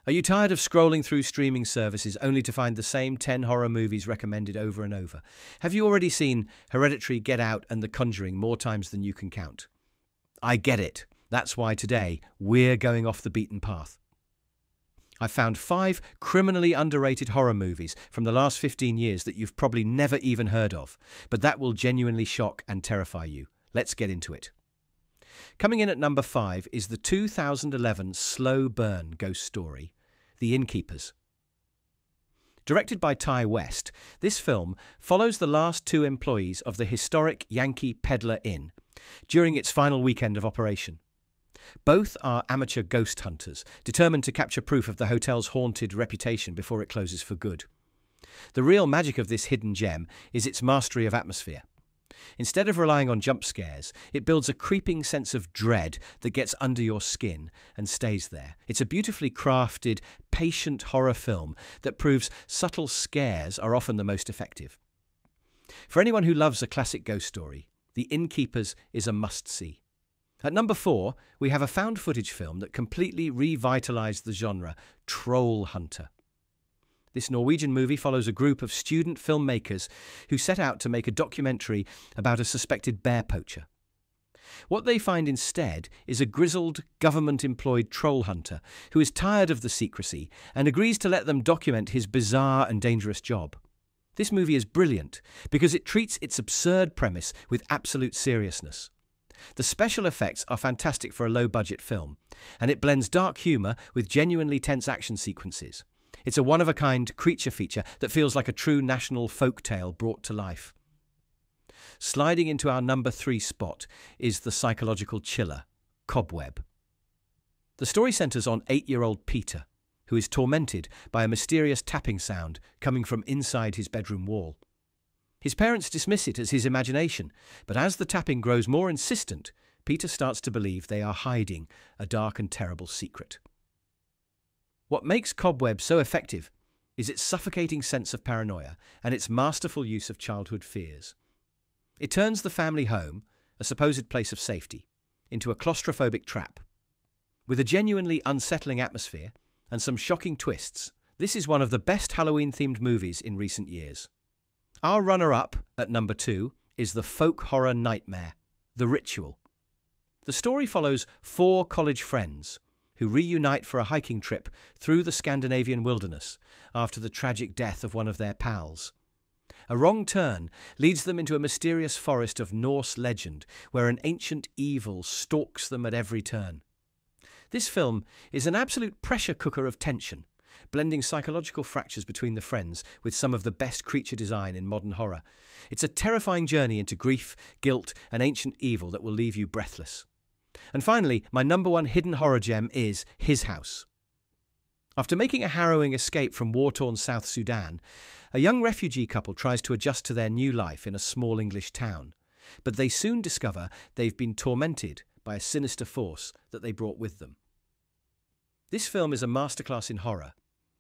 Are you tired of scrolling through streaming services only to find the same 10 horror movies recommended over and over? Have you already seen Hereditary, Get Out, and The Conjuring more times than you can count? I get it. That's why today we're going off the beaten path. I found 5 criminally underrated horror movies from the last 15 years that you've probably never even heard of, but that will genuinely shock and terrify you. Let's get into it. Coming in at number 5 is the 2011 slow burn ghost story, The Innkeepers. Directed by Ty West, this film follows the last 2 employees of the historic Yankee Peddler Inn during its final weekend of operation. Both are amateur ghost hunters, determined to capture proof of the hotel's haunted reputation before it closes for good. The real magic of this hidden gem is its mastery of atmosphere. Instead of relying on jump scares, it builds a creeping sense of dread that gets under your skin and stays there. It's a beautifully crafted, patient horror film that proves subtle scares are often the most effective. For anyone who loves a classic ghost story, The Innkeepers is a must-see. At number 4, we have a found footage film that completely revitalized the genre, Troll Hunter. This Norwegian movie follows a group of student filmmakers who set out to make a documentary about a suspected bear poacher. What they find instead is a grizzled, government-employed troll hunter who is tired of the secrecy and agrees to let them document his bizarre and dangerous job. This movie is brilliant because it treats its absurd premise with absolute seriousness. The special effects are fantastic for a low-budget film, and it blends dark humour with genuinely tense action sequences. It's a one-of-a-kind creature feature that feels like a true national folk tale brought to life. Sliding into our number 3 spot is the psychological chiller, Cobweb. The story centres on 8-year-old Peter, who is tormented by a mysterious tapping sound coming from inside his bedroom wall. His parents dismiss it as his imagination, but as the tapping grows more insistent, Peter starts to believe they are hiding a dark and terrible secret. What makes Cobweb so effective is its suffocating sense of paranoia and its masterful use of childhood fears. It turns the family home, a supposed place of safety, into a claustrophobic trap. With a genuinely unsettling atmosphere and some shocking twists, this is one of the best Halloween-themed movies in recent years. Our runner-up at number 2 is the folk horror nightmare, The Ritual. The story follows 4 college friends who reunite for a hiking trip through the Scandinavian wilderness after the tragic death of one of their pals. A wrong turn leads them into a mysterious forest of Norse legend where an ancient evil stalks them at every turn. This film is an absolute pressure cooker of tension, blending psychological fractures between the friends with some of the best creature design in modern horror. It's a terrifying journey into grief, guilt, and ancient evil that will leave you breathless. And finally, my number 1 hidden horror gem is His House. After making a harrowing escape from war-torn South Sudan, a young refugee couple tries to adjust to their new life in a small English town. But they soon discover they've been tormented by a sinister force that they brought with them. This film is a masterclass in horror,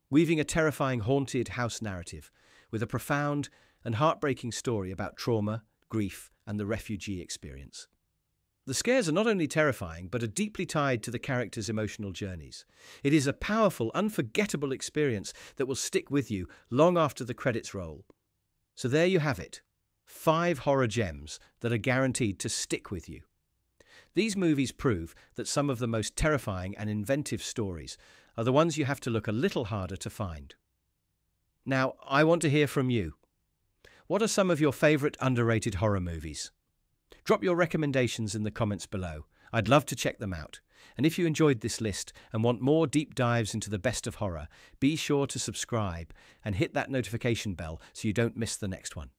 weaving a terrifying haunted house narrative with a profound and heartbreaking story about trauma, grief, and the refugee experience. The scares are not only terrifying, but are deeply tied to the characters' emotional journeys. It is a powerful, unforgettable experience that will stick with you long after the credits roll. So there you have it, 5 horror gems that are guaranteed to stick with you. These movies prove that some of the most terrifying and inventive stories are the ones you have to look a little harder to find. Now, I want to hear from you. What are some of your favourite underrated horror movies? Drop your recommendations in the comments below. I'd love to check them out. And if you enjoyed this list and want more deep dives into the best of horror, be sure to subscribe and hit that notification bell so you don't miss the next one.